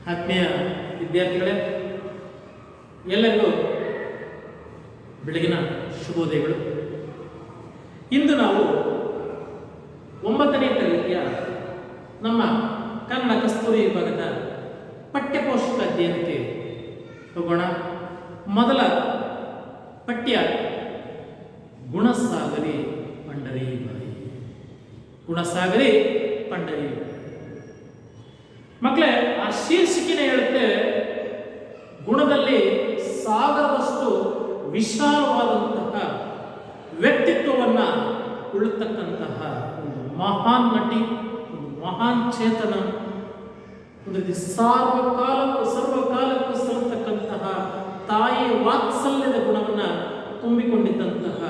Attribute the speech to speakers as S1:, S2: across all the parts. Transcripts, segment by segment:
S1: ಆತ್ಮೀಯ ವಿದ್ಯಾರ್ಥಿಗಳೇ, ಎಲ್ಲರಿಗೂ ಬೆಳಗಿನ ಶುಭೋದಯಗಳು. ಇಂದು ನಾವು 9ನೇ ತರಗತಿಯ ನಮ್ಮ ಕನ್ನಡ ಕಸ್ತೂರಿ ವಿಭಾಗದ ಪಠ್ಯಪೋಷಕ ಅಧ್ಯಯನಕ್ಕೆ ಹೋಗೋಣ. ಮೊದಲ ಪಠ್ಯ ಗುಣಸಾಗರಿ ಪಂಡರಿ ಬಾಯಿ. ಗುಣಸಾಗರಿ ಪಂಡರಿ ಮಕ್ಕಳೇ, ಆ ಶೀರ್ಷಿಕೆನೇ ಹೇಳುತ್ತೆ, ಗುಣದಲ್ಲಿ ಸಾಗರದಷ್ಟು ವಿಶಾಲವಾದಂತಹ ವ್ಯಕ್ತಿತ್ವವನ್ನು ಉಳ್ಳತಕ್ಕಂತಹ ಒಂದು ಮಹಾನ್ ನಟಿ, ಒಂದು ಮಹಾನ್ ಚೇತನ, ಒಂದು ರೀತಿ ಸರ್ವಕಾಲಕ್ಕೂ ಸಲ್ಲತಕ್ಕಂತಹ ತಾಯಿ ವಾತ್ಸಲ್ಯದ ಗುಣವನ್ನು ತುಂಬಿಕೊಂಡಿದ್ದಂತಹ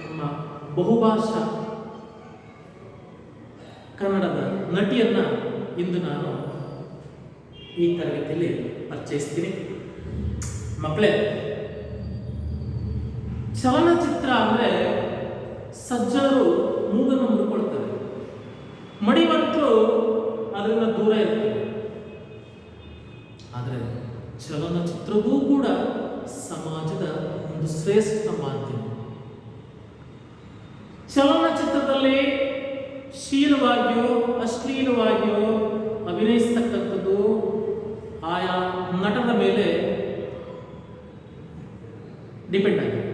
S1: ನಮ್ಮ ಬಹುಭಾಷಾ ಕನ್ನಡದ ನಟಿಯನ್ನು ಇಂದು ನಾನು ಈ ತರಗತಿಯಲ್ಲಿ ಪರಿಚಯಿಸ್ತೀನಿ. ಮಕ್ಕಳೇ, ಚಲನಚಿತ್ರ ಅಂದರೆ ಸಜ್ಜನರು ಮೂಗನ್ನು ಮುಡ್ಕೊಳ್ತಾರೆ, ಮಡಿವಂತರು ಅದರಿಂದ ದೂರ ಇರ್ತಾರೆ. ಆದರೆ ಚಲನಚಿತ್ರವೂ ಕೂಡ ಸಮಾಜದ ಒಂದು ಶ್ರೇಷ್ಠ ಮಾಧ್ಯಮ. ಚಲನಚಿತ್ರದಲ್ಲಿ ಶೀಲವಾಗಿಯೋ ಅಶ್ಲೀಲವಾಗಿಯೋ ಅಭಿನಯಿಸ್ತಕ್ಕಂಥದ್ದು ಆಯಾ ನಟನ ಮೇಲೆ ಡಿಪೆಂಡ್ ಆಗಿದೆ.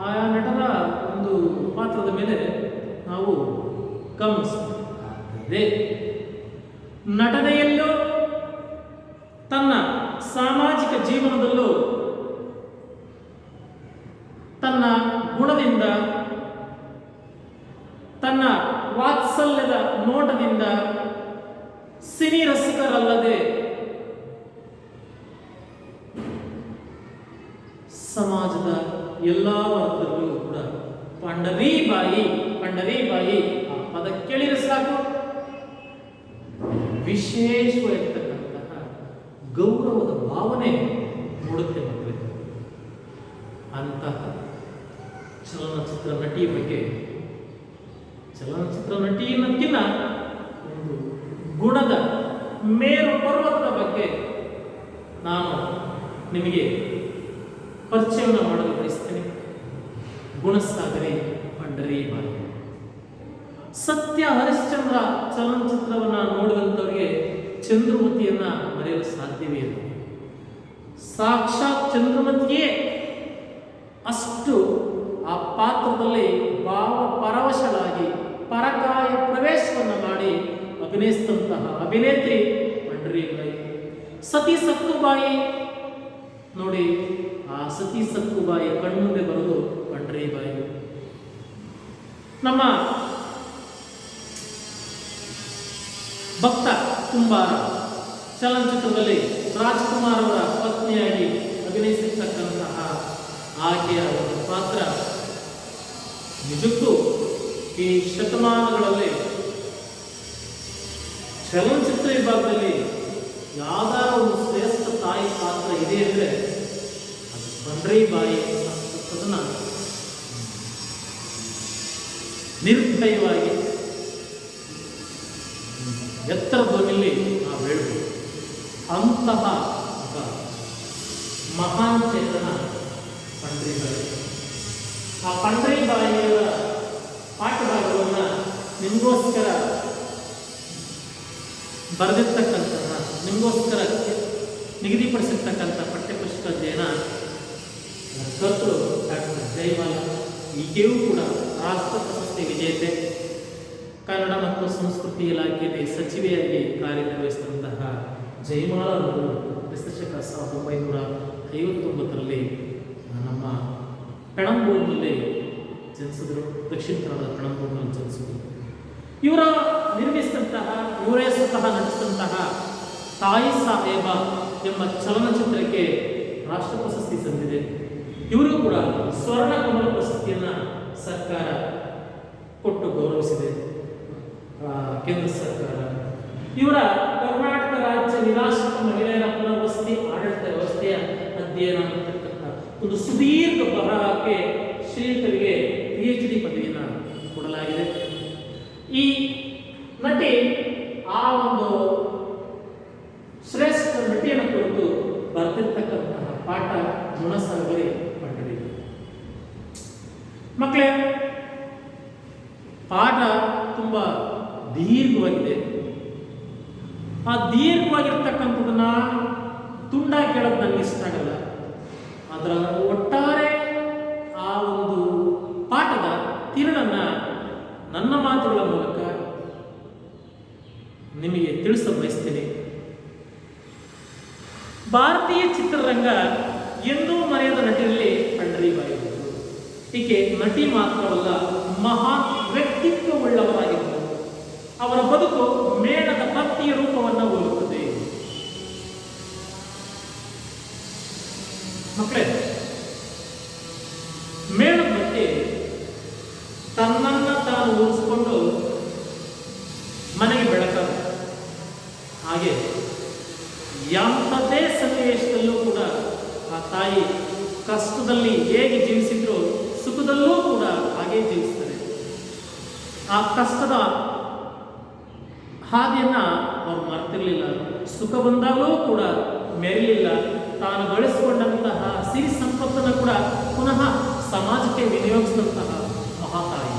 S1: ಆಯಾ ನಟನ ಒಂದು ಪಾತ್ರದ ಮೇಲೆ ನಾವು ಗಮನಿಸಬೇಕಾಗಿದೆ. ನಟನೆಯಲ್ಲೂ ತನ್ನ ಸಾಮಾಜಿಕ ಜೀವನದಲ್ಲೂ ತನ್ನ ಗುಣದಿಂದ, ತನ್ನ ವಾತ್ಸಲ್ಯದ ನೋಟದಿಂದ ಸಿನಿ ರಸಿಕರಲ್ಲದೆ ಸಮಾಜದ ಎಲ್ಲ ವರ್ಗದಲ್ಲೂ ಕೂಡ ಪಂಡರಿ ಬಾಯಿ ಆ ಪದ ಕೇಳಿದ್ರೆ ಸಾಕು, ವಿಶೇಷವಾಗಿರ್ತಕ್ಕಂತಹ ಗೌರವದ ಭಾವನೆ ಮೂಡುತ್ತೆ ಮಕ್ಕಳಿಗೆ. ಅಂತಹ ಚಲನಚಿತ್ರ ನಟಿಯ ಬಗ್ಗೆ, ಚಲನಚಿತ್ರ ನಟಿ ಅನ್ನೋದಕ್ಕಿಂತ ಒಂದು ಗುಣದ ಮೇರು ಪರ್ವತದ ಬಗ್ಗೆ ನಾನು ನಿಮಗೆ ಪರಿಚಯವನ್ನು ಮಾಡಲು ಬಯಸ್ತೇನೆ. ಗುಣಸಾಗರಿ ಪಂಡರಿ ಬಾಯಿ. ಸತ್ಯ ಹರಿಶ್ಚಂದ್ರ ಚಲನಚಿತ್ರವನ್ನು ನೋಡಿದಂಥವರಿಗೆ ಚಂದ್ರಮತಿಯನ್ನ ಮರೆಯಲು ಸಾಧ್ಯವೇ ಇಲ್ಲ. ಸಾಕ್ಷಾತ್ ಚಂದ್ರಮತಿಯೇ ಅಷ್ಟು ಆ ಪಾತ್ರದಲ್ಲಿ ಭಾವ ಪರವಶಳಾಗಿ ಪರಕಾಯ ಪ್ರವೇಶವನ್ನು ಮಾಡಿ ಅಭಿನಯಿಸಿದಂತಹ ಅಭಿನೇತ್ರಿ ಪಂಡರಿ ಬಾಯಿ. ಸತಿ ಸಕ್ಕುಬಾಯಿ ನೋಡಿ, ಆ ಸತಿ ಸಕ್ಕುಬಾಯಿ ಕಣ್ಮುಂದೆ ಬರೋದು ಪಂಡರಿ ಬಾಯಿ. ನಮ್ಮ ಭಕ್ತ ಕುಂಬಾರ ಚಲನಚಿತ್ರದಲ್ಲಿ ರಾಜ್ಕುಮಾರ್ ಅವರ ಪತ್ನಿಯಾಗಿ ಅಭಿನಯಿಸಿರ್ತಕ್ಕಂತಹ ಆಕೆಯ ಒಂದು ಪಾತ್ರ ನಿಜಕ್ಕೂ ಈ ಶತಮಾನಗಳಲ್ಲಿ ಚಲನಚಿತ್ರ ವಿಭಾಗದಲ್ಲಿ ಯಾವ್ದಾರ ಒಂದು ಶ್ರೇಷ್ಠ ತಾಯಿ ಪಾತ್ರ ಇದೆ ಅಂದರೆ ಅದು ಪಂಡರಿ ಬಾಯಿ ಅನ್ನತಕ್ಕದನ್ನ ನಿರ್ಭಯವಾಗಿ ಎತ್ತರ ಧ್ವನಿಯಲ್ಲಿ ನಾವು ಹೇಳ್ಬೋದು. ಅಂತಹ ಒಬ್ಬ ಮಹಾನ್ ಚೇತನ ಪಂಡರಿ ಬಾಯಿ. ಆ ಪಂಡರಿ ಬಾಯಿಯವರ ಪಾಠಭಾಗವನ್ನು ನಿಮಗೋಸ್ಕರ ಬರೆದಿರ್ತಕ್ಕಂತಹ, ನಿಮಗೋಸ್ಕರ ನಿಗದಿಪಡಿಸಿರ್ತಕ್ಕಂಥ ಪಠ್ಯಪುಸ್ತಕ ಅಧ್ಯಯನ ಕರ್ತೃ ಡಾಕ್ಟರ್ ಜಯಮಾಲ. ಈಕೆಯೂ ಕೂಡ ರಾಷ್ಟ್ರ ಪ್ರಶಸ್ತಿ ವಿಜೇತೆ, ಕನ್ನಡ ಮತ್ತು ಸಂಸ್ಕೃತಿ ಇಲಾಖೆಯಲ್ಲಿ ಸಚಿವೆಯಾಗಿ ಕಾರ್ಯನಿರ್ವಹಿಸಿದಂತಹ ಜಯಮಾಲ ಅವರು ಕ್ರಿಸ್ತಶಕ 1959ರಲ್ಲಿ ನಮ್ಮ ಪೆಣಂಬೂರಿನಲ್ಲಿ ಜನಿಸಿದ್ರು. ದಕ್ಷಿಣ ಕನ್ನಡದ ಪೆಣಂಬೂರಿನಲ್ಲಿ ಜನಿಸಿದ್ರು. ಇವರ ನಿರ್ಮಿಸಿದಂತಹ, ಇವರೇ ಸ್ವತಃ ನಟಿಸಿದಂತಹ ತಾಯಿ ಸಾಹೇಬ ಎಂಬ ಚಲನಚಿತ್ರಕ್ಕೆ ರಾಷ್ಟ್ರ ಪ್ರಶಸ್ತಿ ಸಂದಿದೆ. ಇವರು ಕೂಡ ಸ್ವರ್ಣ ಕಮಲ ಪ್ರಶಸ್ತಿಯನ್ನು ಸರ್ಕಾರ ಕೊಟ್ಟು ಗೌರವಿಸಿದೆ, ಕೇಂದ್ರ ಸರ್ಕಾರ. ಇವರ ಕರ್ನಾಟಕ ರಾಜ್ಯ ನಿರಾಶ್ರಿತ ಮಹಿಳೆಯರ ಪುನರ್ವಸತಿ ಆಡಳಿತ ವ್ಯವಸ್ಥೆಯ ಅಧ್ಯಯನ ಅಂತಕ್ಕಂಥ ಒಂದು ಸುದೀರ್ಘ ಬರಹಕ್ಕೆ ಶ್ರೀಯುತರಿಗೆ PhD ಪದವಿಯನ್ನು ಕೊಡಲಾಗಿದೆ. ಈ ನಟಿ ಆ ಒಂದು ಶ್ರೇಷ್ಠ ನಟಿ ಪಾಠ ಗುಣಸಾಗರಿ ಪಂಡರಿ. ಮಕ್ಕಳೇ, ಪಾಠ ತುಂಬ ದೀರ್ಘವಾಗಿದೆ. ಆ ದೀರ್ಘವಾಗಿರ್ತಕ್ಕಂಥದ್ದನ್ನ ತುಂಡಾಗಿ ಕೇಳೋದು ನನಗೆ ಇಷ್ಟ ಆಗಲ್ಲ. ಅದರ ಒಟ್ಟಾರೆ ಆ ಒಂದು ಪಾಠದ ತಿರುಳನ್ನ ನನ್ನ ಮಾತುಗಳ ಮೂಲಕ ನಿಮಗೆ ತಿಳಿಸ ಬಯಸ್ತೇನೆ. ಭಾರತೀಯ ಚಿತ್ರರಂಗ ಎಂದೂ ಮರೆಯದ ನಟಿಯಲ್ಲಿ ಪಂಡರೀಬಾಯಿ. ಈಕೆ ನಟಿ ಮಾತ್ರವಲ್ಲ, ಮಹಾನ್ ವ್ಯಕ್ತಿತ್ವವುಳ್ಳವರಾಗಿದ್ದರು. ಅವರ ಬದುಕು ಮೇಣದ ಪತ್ತಿಯ ರೂಪವನ್ನು ಹೋಲುತ್ತದೆ. ಮಕ್ಕಳೇ, ಮೇಣದ ಬತ್ತಿ ತನ್ನನ್ನು ತಾನು ಉಳಿಸಿಕೊಂಡು ಮನೆಗೆ ಬೆಳಕಾಗ, ಹಾಗೆ ಯಾವುದೇ ಸನ್ನಿವೇಶದಲ್ಲೂ ಕೂಡ ಆ ತಾಯಿ ಕಷ್ಟದಲ್ಲಿ ಹೇಗೆ ಜೀವಿಸಿದ್ರು ಸುಖದಲ್ಲೂ ಕೂಡ ಹಾಗೆ ಜೀವಿಸ್ತಾರೆ. ಆ ಕಷ್ಟದ ಹಾದಿಯನ್ನ ಅವ್ರು ಮರ್ತಿರ್ಲಿಲ್ಲ. ಸುಖ ಬಂದಾಗಲೂ ಕೂಡ ಮೆರಿಲಿಲ್ಲ. ತಾನು ಗಳಿಸಿಕೊಂಡಂತಹ ಸಿರಿ ಸಂಪತ್ತನ್ನು ಕೂಡ ಪುನಃ ಸಮಾಜಕ್ಕೆ ವಿನಿಯೋಗಿಸಿದಂತಹ ಮಹಾತಾಯಿ.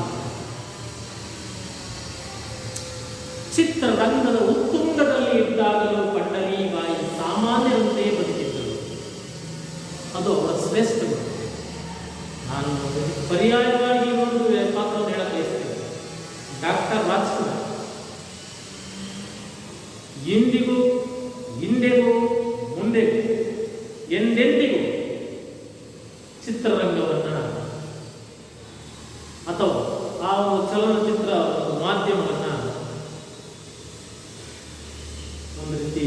S1: ಚಿತ್ರರಂಗದ ಉತ್ತುಂಗದಲ್ಲಿ ಇದ್ದಾಗಲೂ ಪಂಡರೀಬಾಯಿ ಸಾಮಾನ್ಯರಂತೆ ಬದುಕಿದ್ದರು. ಅದು ಅವರ ಶ್ರೇಷ್ಠ ಗುಣ. ನಾನು ಪರ್ಯಾಯವಾಗಿ ಒಂದು ಪಾತ್ರವನ್ನು ಹೇಳಕ್ಕೆ ಬಯಸ್ತೇನೆ. ಡಾಕ್ಟರ್ ರಾಜ್ಕುಮಾರ್ ಎಂದಿಗೂ, ಹಿಂದೆಗೂ, ಮುಂದೆಗೂ, ಎಂದೆಂದಿಗೂ ಚಿತ್ರರಂಗವನ್ನು ಅಥವಾ ಆ ಚಲನಚಿತ್ರ ಮಾಧ್ಯಮವನ್ನು ಒಂದು ರೀತಿ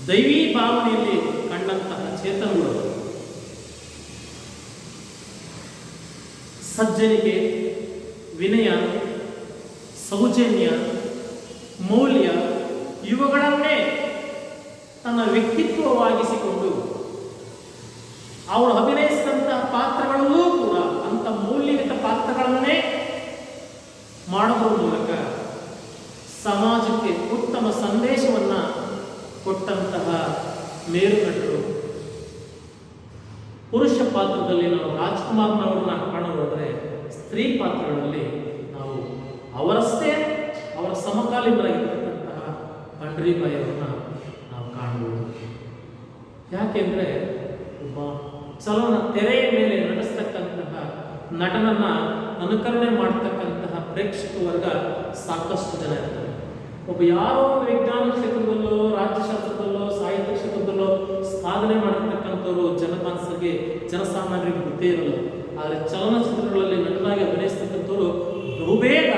S1: ದೈವೀ ಭಾವನೆಯಲ್ಲಿ ಕಂಡಂತಹ ಚೇತನಗಳು. ಸಜ್ಜನಿಕೆ, ವಿನಯ, ಸೌಜನ್ಯ, ಮೌಲ್ಯ ಇವುಗಳನ್ನೇ ತನ್ನ ವ್ಯಕ್ತಿತ್ವವಾಗಿಸಿಕೊಂಡು ಅವರು ಅಭಿನಯಿಸಿದಂತಹ ಪಾತ್ರಗಳಲ್ಲೂ ಕೂಡ ಅಂಥ ಮೌಲ್ಯಯುತ ಪಾತ್ರಗಳನ್ನೇ ಮಾಡೋದ್ರ ಮೂಲಕ ಸಮಾಜಕ್ಕೆ ಉತ್ತಮ ಸಂದೇಶವನ್ನು ಕೊಟ್ಟಂತಹ ಮೇರು ನಟರು. ಪುರುಷ ಪಾತ್ರದಲ್ಲಿ ನಾವು ರಾಜ್ಕುಮಾರ್ನವ್ರನ್ನ ಕಾಣೋದಾದರೆ, ಸ್ತ್ರೀ ಪಾತ್ರಗಳಲ್ಲಿ ನಾವು ಅವರಷ್ಟೇ ಅವರ ಸಮಕಾಲೀನರಾಗಿರ್ತಕ್ಕಂತಹ ಪಂಡರೀಬಾಯಿ ಅವರನ್ನ ನಾವು ಕಾಣಬಹುದು. ಯಾಕೆಂದರೆ ಒಬ್ಬ ಚಲನ ತೆರೆಯ ಮೇಲೆ ನಡೆಸ್ತಕ್ಕಂತಹ ನಟನನ್ನ ಅನುಕರಣೆ ಮಾಡತಕ್ಕಂತಹ ಪ್ರೇಕ್ಷಕ ವರ್ಗ ಸಾಕಷ್ಟು ಜನ ಇರ್ತಾರೆ. ಒಬ್ಬ ಯಾರೋ ವಿಜ್ಞಾನ ಕ್ಷೇತ್ರದಲ್ಲೋ, ರಾಜ್ಯಶಾಸ್ತ್ರದಲ್ಲೋ, ಸಾಹಿತ್ಯ ಕ್ಷೇತ್ರದಲ್ಲೋ ಸಾಧನೆ ಮಾಡಿರ್ತಕ್ಕಂಥವ್ರು ಜನಮಾನಸರಿಗೆ, ಜನಸಾಮಾನ್ಯರಿಗೆ ಗೊತ್ತೇ ಇರಲ್ಲ. ಆದರೆ ಚಲನಚಿತ್ರಗಳಲ್ಲಿ ನಟನಾಗಿ ಅಭಿನಯಿಸ್ತಕ್ಕಂಥವ್ರು ಬಹುಬೇಗ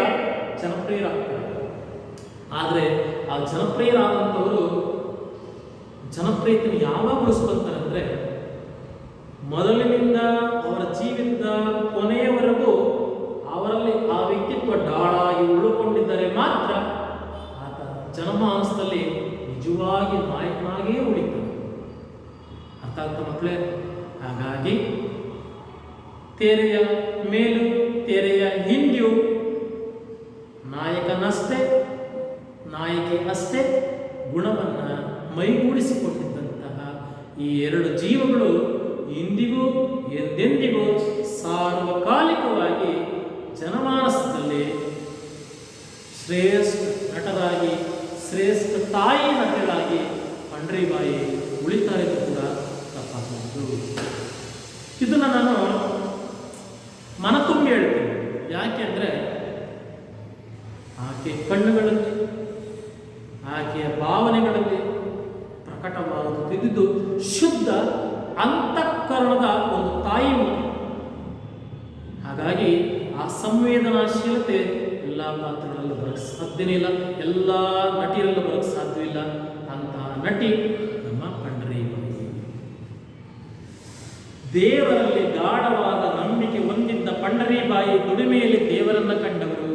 S1: ಜನಪ್ರಿಯರಾಗ್ತಾರೆ. ಆದರೆ ಆ ಜನಪ್ರಿಯರಾದಂಥವರು ಜನಪ್ರಿಯತೆಯನ್ನು ಯಾವಾಗ ಉಳಿಸ್ಕೊಳ್ತಾರೆ ಅಂದರೆ, ಮೊದಲಿನಿಂದ ಅವರ ಜೀವಿತದ ಕೊನೆಯವರೆಗೂ ಅವರಲ್ಲಿ ಆ ವ್ಯಕ್ತಿತ್ವ ಢಾಳಾಗಿ ಉಳ್ಕೊಂಡಿದ್ದರೆ ಮಾತ್ರ ಆತ ಜನಮಾನಸದಲ್ಲಿ ನಿಜವಾಗಿ ನಾಯಕನಾಗಿಯೇ ಉಳಿತಾನೆ. ಅರ್ಥ ಆಗ್ತಾ ಮಕ್ಕಳೇ? ಹಾಗಾಗಿ ತೆರೆಯ ಮೇಲೂ ತೆರೆಯ ಹಿಂದೆಯೂ ನಾಯಕನಷ್ಟೇ, ನಾಯಕಿ ಅಷ್ಟೇ ಗುಣವನ್ನು ಮೈಗೂಡಿಸಿಕೊಂಡಿದ್ದಂತಹ ಈ ಎರಡು ಜೀವಗಳು ಇಂದಿಗೂ ಎಂದೆಂದಿಗೂ ಸಾರ್ವಕಾಲಿಕವಾಗಿ ಜನಮಾನಸದಲ್ಲಿ ಶ್ರೇಷ್ಠ ನಟರಾಗಿ, ಶ್ರೇಷ್ಠ ತಾಯಿ ನಟರಾಗಿ ಪಂಡರೀಬಾಯಿ ಉಳಿತಾರೆ ಕೂಡ ತಪ್ಪಾಗಬಹುದು. ಇದನ್ನು ನಾನು ಮನತುಂಬಿ ಹೇಳ್ತೀನಿ. ಯಾಕೆಂದರೆ ಆಕೆ ಕಣ್ಣುಗಳಲ್ಲಿ, ಆಕೆಯ ಭಾವನೆಗಳಲ್ಲಿ ಪ್ರಕಟವಾಗುತ್ತಿದ್ದು ಶುದ್ಧ ಅಂತಃಕರಣದ ಒಂದು ತಾಯಿ ಮುಖ. ಹಾಗಾಗಿ ಆ ಸಂವೇದನಾಶೀಲತೆ ಎಲ್ಲ ಪಾತ್ರಗಳಲ್ಲೂ ಬರೋಕ್ಕೆ ಸಾಧ್ಯನೇ ಇಲ್ಲ, ಎಲ್ಲ ನಟಿಯರಲ್ಲೂ ಬರೋಕ್ಕೆ ಸಾಧ್ಯವಿಲ್ಲ. ಅಂತಹ ನಟಿ ನಮ್ಮ ಪಂಡರೀಬಾಯಿ. ದೇವರಲ್ಲಿ ಗಾಢವಾದ ನಂಬಿಕೆ ಹೊಂದಿದ್ದ ಪಂಡರೀಬಾಯಿ ದುಡಿಮೆಯಲ್ಲಿ ದೇವರನ್ನ ಕಂಡವರು.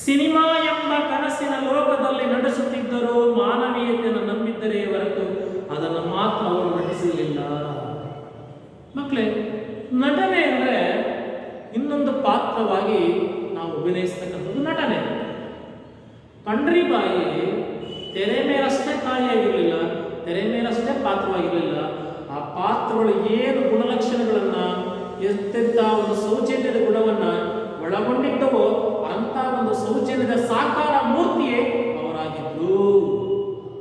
S1: ಸಿನಿಮಾ ಎಂಬ ಕನಸಿನ ಲೋಕದಲ್ಲಿ ನಡೆಸುತ್ತಿದ್ದರೂ ಮಾನವೀಯತೆಯನ್ನು ನಂಬಿದ್ದರೆ ಹೊರತು ಅದನ್ನು ಮಾತ್ರ ಅವರು ನಟಿಸಲಿಲ್ಲ. ಮಕ್ಕಳೇ, ನಟನೆ ಅಂದರೆ ಇನ್ನೊಂದು ಪಾತ್ರವಾಗಿ ನಾವು ಅಭಿನಯಿಸ್ತಕ್ಕಂಥದ್ದು ನಟನೆ. ಪಂಡರೀಬಾಯಿ ತೆರೆ ಮೇಲಷ್ಟೇ ತಾಯಿಯಾಗಿರಲಿಲ್ಲ, ತೆರೆ ಮೇಲಷ್ಟೇ ಪಾತ್ರವಾಗಿರಲಿಲ್ಲ. ಆ ಪಾತ್ರಗಳು ಏನು ಗುಣಲಕ್ಷಣಗಳನ್ನ, ಎಂತೆಂಥ ಒಂದು ಸೌಜನ್ಯದ ಗುಣವನ್ನ ಒಳಗೊಂಡಿದ್ದವೋ ಅಂತ ಒಂದು ಸೌಜನ್ಯದ ಸಾಕಾರ ಮೂರ್ತಿಯೇ ಅವರಾಗಿದ್ರು.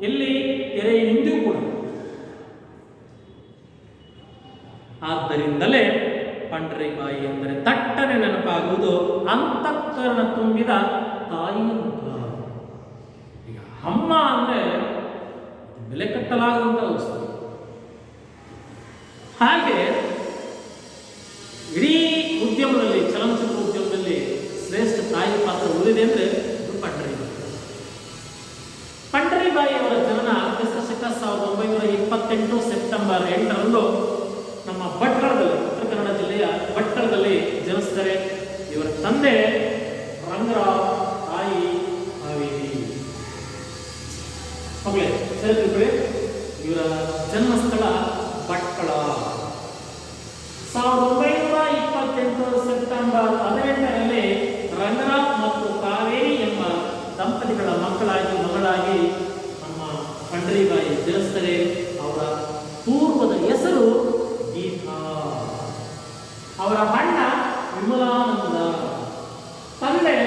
S1: ಎಲ್ಲಿ? ತೆರೆಯ ಹಿಂದೂ ಕೂಡ. ಆದ್ದರಿಂದಲೇ ಪಂಡ್ರಿಬಾಯಿ ಎಂದರೆ ತಟ್ಟನೆ ನೆನಪಾಗುವುದು ಅಂತಃಕರಣ ತುಂಬಿದ ತಾಯಿಯ ಮುಖ. ಈಗ ಅಮ್ಮ ಅಂದ್ರೆ ಬೆಲೆ ಕಟ್ಟಲಾಗದಂತ ವಸ್ತು. ಹಾಗೆ ಇಡೀ ಉದ್ಯಮದಲ್ಲಿ, ಚಲನಚಿತ್ರ ಉದ್ಯಮದಲ್ಲಿ ಶ್ರೇಷ್ಠ ತಾಯಿ ಪಾತ್ರ ಉಳಿದಿದೆ ಅಂದ್ರೆ ಅದು ಪಂಡ್ರಿಬಾಯಿ. ಪಂಡ್ರಿಬಾಯಿ ಅವರ ಜನನ ಕ್ರಿಸ್ತಶಕ 1928 ಸೆಪ್ಟೆಂಬರ್ 8ರಂದು ನಮ್ಮ ಭಟ್ಕಳದಲ್ಲಿ, ಉತ್ತರ ಕನ್ನಡ ಜಿಲ್ಲೆಯ ಭಟ್ಕಳದಲ್ಲಿ ಜನಿಸಿದರೆ. ಇವರ ತಂದೆ ರಂಗರಾವ್, ತಾಯಿ ಕಾವೇರಿ. ಮಗಳೇ ಸೇರಿದ್ರೆ ಇವರ ಜನ್ಮಸ್ಥಳ ಭಟ್ಕಳ. 1928 ಸೆಪ್ಟೆಂಬರ್ 18ರಲ್ಲಿ ರಂಗರಾವ್ ಮತ್ತು ಕಾವೇರಿ ಎಂಬ ದಂಪತಿಗಳ ಮಗಳಾಗಿ ನಮ್ಮ ಪಂಡ್ರಿಬಾಯಿ ಜನಿಸಿದರೆ. ಅವರ ಪೂರ್ವದ ಹೆಸರು ಗೀತಾ. ಅವರ ಅಣ್ಣ ವಿಮಲಾನಂದ. ತಂದೆ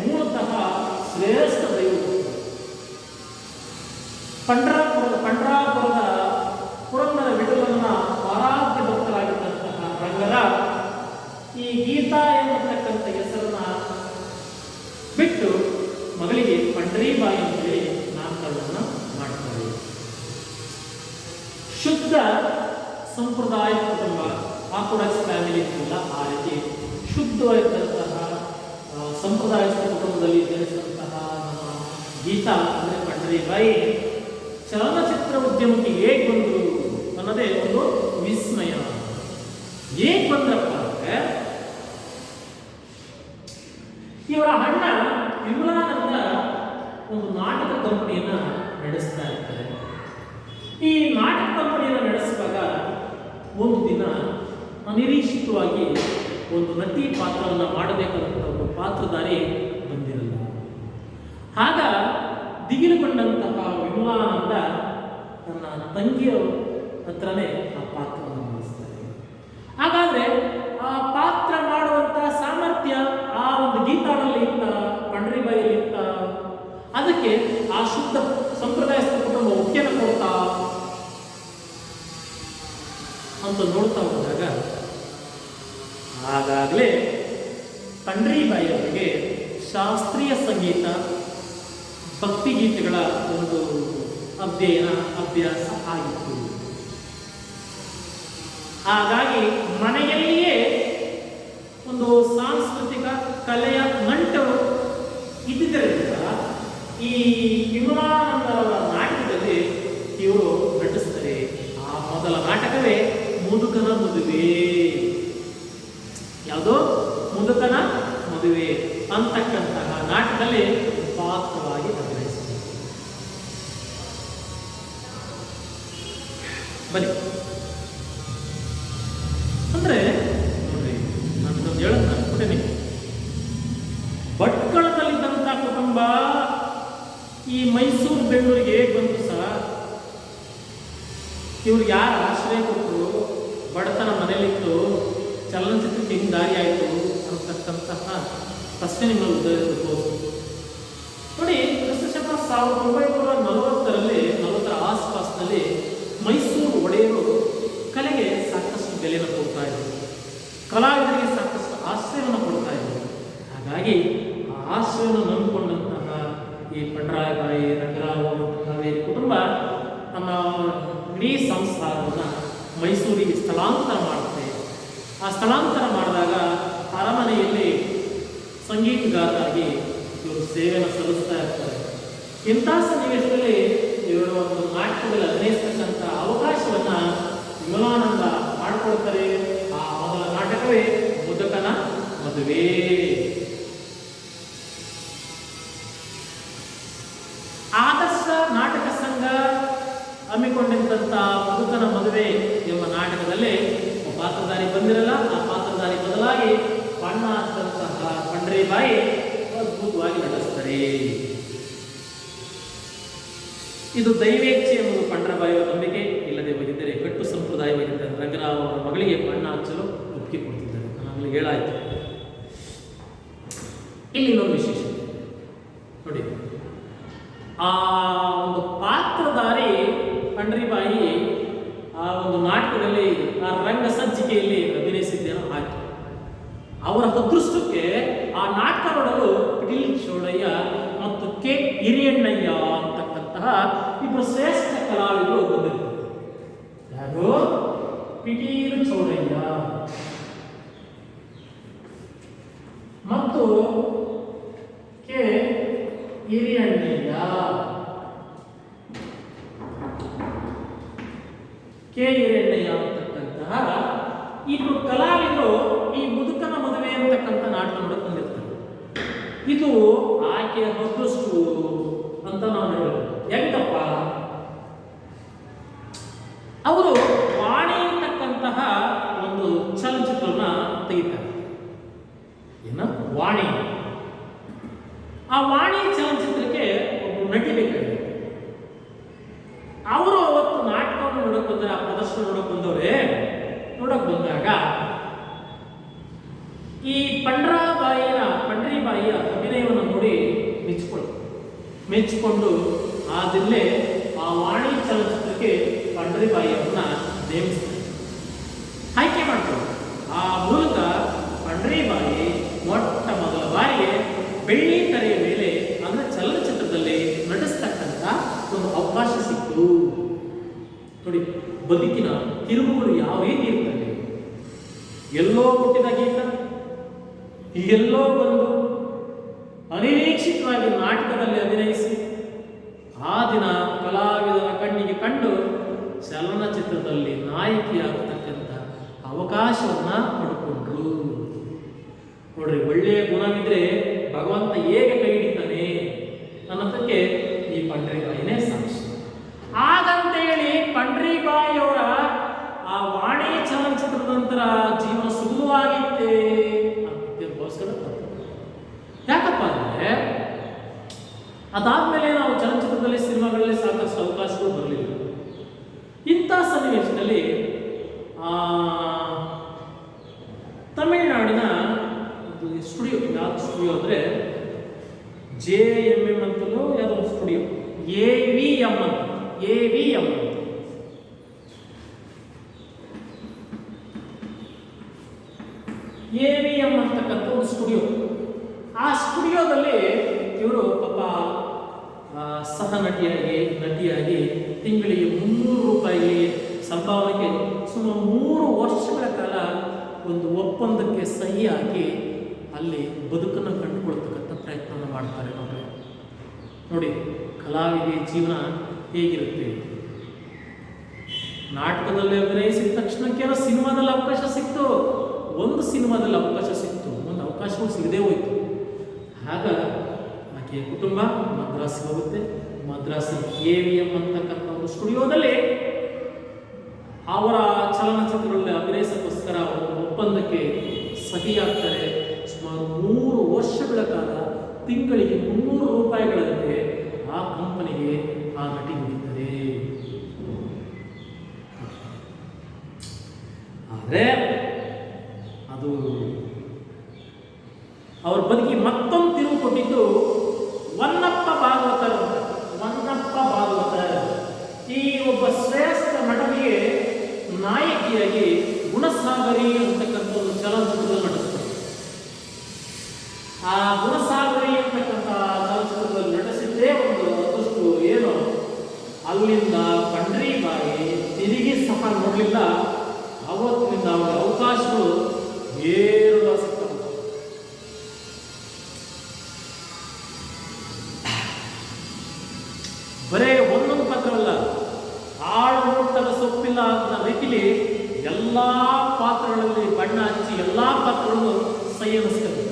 S1: ಮೂಲತಃ ಶ್ರೇಷ್ಠ ದೈವಭಕ್ತ. ಪಂಡ್ರಾಪುರದ ಪುರಂದರ ವಿಠಲನ ಆರಾಧ್ಯ ಭಕ್ತರಾಗಿದ್ದಂತಹ ರಂಗರಾವ್ ಈ ಗೀತಾ ಎನ್ನತಕ್ಕಂಥ ಹೆಸರನ್ನ ಬಿಟ್ಟು ಮಗಳಿಗೆ ಪಂಡ್ರಿಬಾಯಿ ಅಂತೇಳಿ ನಾಮಕರಣವನ್ನು ಮಾಡ್ತಾರೆ. ಶುದ್ಧ ಸಂಪ್ರದಾಯ ಕುಟುಂಬ, ಆರ್ಥೋಡಾಕ್ಸ್ ಫ್ಯಾಮಿಲಿ ಇಲ್ಲ, ಆ ರೀತಿ ಶುದ್ಧವಾಗಿದ್ದಂತಹ ಸಂಪ್ರದಾಯಸ್ಥ ಕುಟುಂಬದಲ್ಲಿ ಜನಿಸಿದಂತಹ ನಮ್ಮ ಗೀತಾ ಅಂದರೆ ಪಂಡ್ರಿಬಾಯಿ ಚಲನಚಿತ್ರ ಉದ್ಯಮಕ್ಕೆ ಹೇಗೆ ಬಂದರು ಅನ್ನೋದೇ ಒಂದು ವಿಸ್ಮಯ. ಹೇಗೆ ಬಂದ್ರಪ್ಪ ಅಂದ್ರೆ, ಇವರ ಅಣ್ಣ ವಿಮಲಾನಂದ ಒಂದು ನಾಟಕ ಕಂಪನಿಯನ್ನ ನಡೆಸ್ತಾ ಇರ್ತಾರೆ. ಈ ನಾಟಕ ಕಂಪನಿಯನ್ನು ನಡೆಸುವಾಗ ಒಂದು ದಿನ ಅನಿರೀಕ್ಷಿತವಾಗಿ ಒಂದು ನಟಿ ಪಾತ್ರವನ್ನು ಮಾಡಬೇಕಾದಂಥ ಒಬ್ಬ ಪಾತ್ರಧಾರಿ ಬಂದಿರಲ್ಲ. ಆಗ ದಿಗಿಲುಗೊಂಡಂತಹ ವಿಮಲಾನಂದ ತನ್ನ ತಂಗಿಯ ಹತ್ರನೇ ಆ ಪಾತ್ರವನ್ನು ಮಾಡಿಸ್ತಾರೆ. ಹಾಗಾದ್ರೆ ಆ ಪಾತ್ರ ಮಾಡುವಂತ ಸಾಮರ್ಥ್ಯ ಆ ಒಂದು ಗೀತಾದಲ್ಲಿ ಇತ್ತ, ಪಂಡ್ರಿಬಾಯಿಯಲ್ಲಿ ಇತ್ತ. ಅದಕ್ಕೆ ಆ ಶುದ್ಧ ಸಂಪ್ರದಾಯಸ್ಥ ಕುಟುಂಬ ಒಪ್ಪಿಗೆಯನ್ನು ಕೊಡ್ತಾ ಅಂತ ನೋಡ್ತಾ ಹೋದಾಗ ಆಗಾಗಲೇ ಪಂಡ್ರಿಬಾಯಿ ಅವರಿಗೆ ಶಾಸ್ತ್ರೀಯ ಸಂಗೀತ, ಭಕ್ತಿಗೀತೆಗಳ ಒಂದು ಅಭ್ಯಾಸ ಆಗಿತ್ತು. ಹಾಗಾಗಿ ಮನೆಯಲ್ಲಿಯೇ ಒಂದು ಸಾಂಸ್ಕೃತಿಕ ಕಲೆಯ ನಂಟು ಇದ್ದಿದ್ದರಿಂದ ಈ ವಿಮಲಾನಂದರ ನಾಟಕದಲ್ಲಿ ಇವರು ನಟಿಸ್ತಾರೆ. ಆ ಮೊದಲ ನಾಟಕವೇ ಮುದುಕನ ಮದುವೆ. ಯಾವುದೋ ಮುದುಕನ ಮದುವೆ ಅಂತಕ್ಕಂತಹ ನಾಟಕದಲ್ಲಿ ಪಾತ್ರವಾಗಿ ಅಭಿನಯಿಸಿದರು. ಬನ್ನಿ ಅಂದ್ರೆ ನೋಡ್ರಿ, ನಾನು ಹೇಳೋದು ಅನ್ಕೊಟ್ಟೇನೆ. ಭಟ್ಕಳದಲ್ಲಿದ್ದಂಥ ಕುಟುಂಬ ಈ ಮೈಸೂರು ಬೆಂಗಳೂರಿಗೆ ಹೇಗೆ ಬಂತು ಸರ್? ಇವ್ರು ಯಾರು ಆಶ್ರಯ ಕೊಟ್ಟರು? ಬಡತನ ಮನೇಲಿತ್ತು, ಚಲನಚಿತ್ರಕ್ಕೆ ಹೆಂಗೆ ದಾರಿ ಆಯಿತು ಅಂತಕ್ಕಂತಹ ಪ್ರಶ್ನೆ ನಿಮ್ಮಲ್ಲಿ ಉದಯಿಸಬಹುದು. ನೋಡಿ, ಕ್ರಿಸ್ತಶಕ 1940ರಲ್ಲಿ 40ರ ಆಸ್ಪಾಸ್ನಲ್ಲಿ ಮೈಸೂರು ಒಡೆಯರು ಕಲೆಗೆ ಸಾಕಷ್ಟು ಬೆಲೆಯನ್ನು ಕೊಡ್ತಾ ಇದ್ರು, ಕಲಾವಿದರಿಗೆ ಸಾಕಷ್ಟು ಆಶ್ರಯವನ್ನು ಕೊಡ್ತಾ ಇದ್ರು. ಹಾಗಾಗಿ ಆ ಆಶ್ರಯವನ್ನು ನಂಬಿಕೊಂಡಂತಹ ಈ ಪಂಡ್ರಿಬಾಯಿ, ರಂಗರಾವ್, ಕಾವೇರಿ ಕುಟುಂಬ ನಮ್ಮ ಇಡೀ ಸಂಸಾರವನ್ನು ಮೈಸೂರಿಗೆ ಸ್ಥಳಾಂತರ ಮಾಡುತ್ತೆ. ಆ ಸ್ಥಳಾಂತರ ಮಾಡಿದಾಗ ಅರಮನೆಯಲ್ಲಿ ಸಂಗೀತಗಾರರಾಗಿ ಇವರು ಸೇವೆಯನ್ನು ಸಲ್ಲಿಸ್ತಾ ಇರ್ತಾರೆ. ಇಂಥ ಸನ್ನಿವೇಶದಲ್ಲಿ ಇವರು ಒಂದು ನಾಟಕದಲ್ಲಿ ಅಭಿನಯಿಸ್ತಕ್ಕಂಥ ಅವಕಾಶವನ್ನು ವಿಮಲಾನಂದ ಮಾಡಿಕೊಡ್ತಾರೆ. ಆ ಮೊದಲ ನಾಟಕವೇ ಮುದುಕನ ಮದುವೆ. ಆದರ್ಶ ನಾಟಕ ಸಂಘ ಹಮ್ಮಿಕೊಂಡಿದ್ದಂಥ ಮುದುಕನ ಮದುವೆ ಎಂಬ ನಾಟಕದಲ್ಲಿ ಪಾತ್ರಧಾರಿ ಬಂದಿರಲ್ಲ. ಆ ಪಾತ್ರಧಾರಿ ಬದಲಾಗಿ ಬಣ್ಣ ಹಚ್ಚಂತಹ ಪಂಡ್ರಿಬಾಯಿ ಅದ್ಭುತವಾಗಿ ನಡೆಸ್ತಾರೆ. ಇದು ದೈವೇಚ್ಛೆ ಎಂಬುದು ಪಂಡ್ರಬಾಯಿಯವರ ನಂಬಿಕೆ. ಇಲ್ಲದೆ ಹೋಗಿದ್ದರೆ ಕಟ್ಟು ಸಂಪ್ರದಾಯವಾಗಿದ್ದರೆ ರಂಗರಾವ್ ಅವರ ಮಗಳಿಗೆ ಬಣ್ಣ ಹಚ್ಚಲು ಒಪ್ಪಿಗೆ ಕೊಡ್ತಿದ್ದಾರೆ. ನಾನು ಹೇಳಾಯ್ತು. ಇಲ್ಲಿ ಇನ್ನೊಂದು ವಿಶೇಷ ನೋಡಿ, ಆ ಒಂದು ಪಾತ್ರಧಾರಿ ಪಂಡ್ರಿಬಾಯಿ ಆ ಒಂದು ನಾಟಕದಲ್ಲಿ ಆ ರಂಗ ಸಂಚಿಕೆಯಲ್ಲಿ ಅಭಿನಯಿಸಿದ್ದೇನೋ ಆಯ್ತು. ಅವರ ಅದೃಷ್ಟಕ್ಕೆ ಆ ನಾಟಕ ನೋಡಲು ಪಿಟೀಲ್ ಚೌಡಯ್ಯ ಮತ್ತು ಕೆ ಹಿರಿಯಣ್ಣಯ್ಯ ಅಂತಕ್ಕಂತಹ ಇಬ್ಬರು ಶ್ರೇಷ್ಠ ಕಲಾವಿದರು ಬಂದಿರ್ತಾರೆ. ಯಾರು? ಪಿಟೀಲ್ ಚೌಡಯ್ಯ ಮತ್ತು ಕೆ ಹಿರಿಯಣ್ಣಯ್ಯ. ಕೆ ಹಿರಿಯಣ್ಣಯ್ಯ ಅಂತಕ್ಕಂತಹ ಇನ್ನು ಕಲಾವಿದರು ಈ ಮುದುಕನ ಮದುವೆ ಅಂತಕ್ಕಂಥ ನಾಟಕ ನೋಡಕ್ ಬಂದಿರ್ತಾರೆ. ಇದು ಆಕೆ ಅದೃಷ್ಟು ಅಂತ ನಾವು ಹೇಳೋದು. ಹೆಂಗಪ್ಪ? ಅವರು ವಾಣಿ ಅಂತಕ್ಕಂತಹ ಒಂದು ಚಲನಚಿತ್ರನ ತೆಗಿತಾರೆ. ಏನ ವಾಣಿ? ಆ ವಾಣಿ ಚಲನಚಿತ್ರಕ್ಕೆ ಒಬ್ಬ ನಟಿ ಬೇಕಾಗಿದೆ. ಅವರು ಅವತ್ತು ನಾಟಕವನ್ನು ನೋಡಕ್ ಬಂದರೆ, ಆ ಪ್ರದರ್ಶನ ನೋಡಕ್ ಬಂದವರೇ, ನೋಡಕ್ ಬಂದಾಗ ಈ ಪಂಡ್ರಿಬಾಯಿಯ ಅಭಿನಯವನ್ನು ನೋಡಿ ಮೆಚ್ಚಿಕೊಂಡು ಆದಿಲ್ಲೇ ಆ ವಾಣಿ ಚಲನಚಿತ್ರಕ್ಕೆ ಪಂಡ್ರಿಬಾಯಿಯವ್ರನ್ನ ನೇಮಿಸ್ತಾರೆ, ಆಯ್ಕೆ ಮಾಡ್ತಾರೆ. ಆ ಮೂಲಕ ಪಂಡ್ರಿಬಾಯಿ ಮೊಟ್ಟ ಮೊದಲ ಬಾರಿಗೆ ಬೆಳ್ಳಿ ತೆರೆಯ ಮೇಲೆ ಅಂದ್ರೆ ಚಲನಚಿತ್ರದಲ್ಲಿ ನಟಿಸ್ತಕ್ಕಂಥ ಒಂದು ಅವಕಾಶ ಸಿಕ್ತು. ನೋಡಿ, ಬದುಕಿನ ತಿರುವುಗಳು ಯಾವ ರೀತಿ ಇರ್ತವೆ. ಎಲ್ಲೋ ಹುಟ್ಟಿದ ಗೀತ ಎಲ್ಲೋ ಬಂದು ಅನಿರೀಕ್ಷಿತವಾಗಿ ನಾಟಕದಲ್ಲಿ ಅಭಿನಯಿಸಿ ಆ ದಿನ ಕಲಾವಿದರ ಕಣ್ಣಿಗೆ ಕಂಡು ಚಲನಚಿತ್ರದಲ್ಲಿ ನಾಯಕಿಯಾಗತಕ್ಕಂಥ ಅವಕಾಶವನ್ನ ಪಡ್ಕೊಂಡ್ರು. ನೋಡ್ರಿ, ಒಳ್ಳೆಯ ಗುಣವಿದ್ರೆ ಭಗವಂತ ಹೇಗೆ ಕೈ ಹಿಡಿತಾನೆ ಅನ್ನೋದಕ್ಕೆ ಈ ಪಂಡ್ರಿಬಾಯಿನೇ ಸಾಕ್ಷಿ. ಹಾಗಂತೇಳಿ ಪಂಡ್ರಿಬಾಯಿಯವರ ಆ ವಾಣಿ ಚಲನಚಿತ್ರದ ನಂತರ ಜೀವನ ಸುಗಮವಾಗಿತ್ತೆ ಅಂತಗೋಸ್ಕರ ಯಾಕಪ್ಪ ಅಂದ್ರೆ, ಅದಾದ್ಮೇಲೆ ನಾವು ಚಲನಚಿತ್ರದಲ್ಲಿ ಸಿನಿಮಾಗಳಲ್ಲಿ ಸಾಕಷ್ಟು ಅವಕಾಶಗಳು ಬರಲಿಲ್ಲ. ಇಂಥ ಸನ್ನಿವೇಶದಲ್ಲಿ ತಮಿಳುನಾಡಿನ ಒಂದು ಸ್ಟುಡಿಯೋ, ಯಾವ್ದು ಸ್ಟುಡಿಯೋ ಅಂದರೆ JMM ಅಂತಲೂ ಯಾವುದೋ ಒಂದು ಸ್ಟುಡಿಯೋ, AVM ಅಂತ, AVM ಅಂತ. AVM ಅಂತಕ್ಕಂಥ ಒಂದು ಸ್ಟುಡಿಯೋ. ಆ ಸ್ಟುಡಿಯೋದಲ್ಲಿ ಇವರು ಪಾಪ ಸಹ ನಟಿಯಾಗಿ ತಿಂಗಳಿಗೆ 300 ರೂಪಾಯಿ ಸಂಭಾವನೆಗೆ ಸುಮಾರು 3 ವರ್ಷಗಳ ಕಾಲ ಒಂದು ಒಪ್ಪಂದಕ್ಕೆ ಸಹಿ ಹಾಕಿ ಅಲ್ಲಿ ಬದುಕನ್ನು ಕಂಡುಕೊಳ್ತಕ್ಕಂಥ ಪ್ರಯತ್ನವನ್ನು ಮಾಡ್ತಾರೆ. ನೋಡಿ, ಕಲಾವಿದೆ ಜೀವನ ಹೇಗಿರುತ್ತೆ. ನಾಟಕದಲ್ಲಿ ಅಭಿನಯಿಸಿದ ತಕ್ಷಣಕ್ಕೇನೋ ಸಿನಿಮಾದಲ್ಲಿ ಅವಕಾಶ ಸಿಕ್ತು, ಒಂದು ಸಿನಿಮಾದಲ್ಲಿ ಅವಕಾಶ ಸಿಕ್ತು, ಒಂದು ಅವಕಾಶಗಳು ಸಿಗದೆ ಹೋಯಿತು. ಆಗ ಆಕೆಯ ಕುಟುಂಬ ಮದ್ರಾಸ್ಗೆ ಹೋಗುತ್ತೆ. ಮದ್ರಾಸಿನ AVM ಅಂತಕ್ಕಂಥ ಒಂದು ಸ್ಟುಡಿಯೋದಲ್ಲಿ ಅವರ ಚಲನಚಿತ್ರಗಳಲ್ಲಿ ಅಭಿನಯಿಸೋಕ್ಕೋಸ್ಕರ ಒಂದು ಒಪ್ಪಂದಕ್ಕೆ ಸಹಿ ಆಗ್ತಾರೆ. ಸುಮಾರು 3 ವರ್ಷಗಳ ಕಾಲ ತಿಂಗಳಿಗೆ 300 ರೂಪಾಯಿಗಳಂತೆ ಆ ಕಂಪನಿಗೆ ಆ ನಟಿ ದುಡಿತಾರೆ. ಆದರೆ ಅದು ಅವ್ರ ಬದುಕಿ ಮತ್ತೊಂದು ತಿರುವು ಕೊಟ್ಟಿದ್ದು ವನ್ನಪ್ಪ ಭಾಗವತರ್. ಈ ಒಬ್ಬ ಶ್ರೇಷ್ಠ ನಟನಿಗೆ ನಾಯಕಿಯಾಗಿ ಗುಣಸಾಗರಿ ಅಂತಕ್ಕಂಥ ಒಂದು ಚಲನಚಿತ್ರದಲ್ಲಿ ನಟಿಸ್ತಾರೆ. ಆ ಗುಣಸಾಗರಿ ಅಂತಕ್ಕಂಥ ಚಲನಚಿತ್ರದಲ್ಲಿ ನಟಿಸಿದ್ದೇ ಒಂದು ಅದಷ್ಟು ಏನು, ಅಲ್ಲಿಂದ ಪಂಡ್ರಿಬಾಯಿ ತಿರುಗಿ ಸಹ ನೋಡಲಿಲ್ಲ. ಅವತ್ತಿನಿಂದ ಅವರ ಅವಕಾಶಗಳು ಏರುವ ಸಿಗ್ತವೆ. ಬರೇ ಒಂದೊಂದು ಪಾತ್ರವಲ್ಲ, ಆಳು ನೋಟದ ಸೊಪ್ಪಿಲ್ಲ ಅಂತ ರೀತಿಲಿ ಎಲ್ಲ ಪಾತ್ರಗಳಲ್ಲಿ ಬಣ್ಣ ಹಚ್ಚಿ ಎಲ್ಲ ಪಾತ್ರಗಳನ್ನು ಸಂಯಮಿಸ್ತಾರೆ.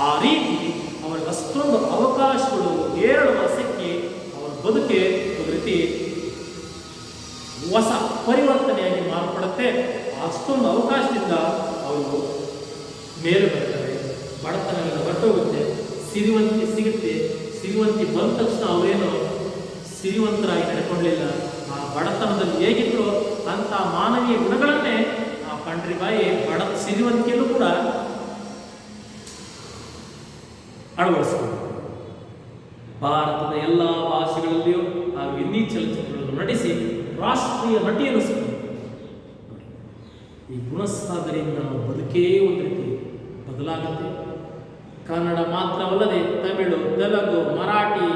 S1: ಆ ರೀತಿ ಅವರಿಗೆ ಅಷ್ಟೊಂದು ಅವಕಾಶಗಳು ಏರಳುವ ಸಿಕ್ಕಿ ಅವರ ಬದುಕೆ ಒಂದು ರೀತಿ ಹೊಸ ಪರಿವರ್ತನೆಯಾಗಿ ಮಾರ್ಪಡುತ್ತೆ. ಅಷ್ಟೊಂದು ಅವಕಾಶದಿಂದ ಅವರು ಮೇಲೆ ಬರ್ತಾರೆ. ಬಡತನದಿಂದ ಹೊರಟೋಗುತ್ತೆ, ಸಿರಿವಂತಿ ಸಿಗುತ್ತೆ. ಸಿರಿವಂತಿ ಬಂದ ತಕ್ಷಣ ಅವರೇನು ಸಿರಿವಂತರಾಗಿ ನಡ್ಕೊಳ್ಳಿಲ್ಲ. ಆ ಬಡತನದಲ್ಲಿ ಹೇಗಿದ್ರು ಅಂತ ಮಾನವೀಯ ಗುಣಗಳನ್ನೇ ಆ ಪಂಡ್ರಿಬಾಯಿ ಸಿರಿವಂತಿಯಲ್ಲೂ ಕೂಡ ಅಳವಡಿಸಿಕೊಂಡರು. ಭಾರತದ ಎಲ್ಲ ಭಾಷೆಗಳಲ್ಲಿಯೂ ಆ ಹಿಂದಿ ಚಲನಚಿತ್ರಗಳನ್ನು ನಟಿಸಿ ರಾಷ್ಟ್ರೀಯ ನಟಿ ಅನ್ನಿಸಿಕೊಂಡರು. ಈ ಗುಣಸಾಧನೆಯಿಂದ ಬದುಕೇ ಒಂದು ರೀತಿ ಬದಲಾಗುತ್ತೆ. ಕನ್ನಡ ಮಾತ್ರವಲ್ಲದೆ ತಮಿಳು, ತೆಲುಗು, ಮರಾಠಿ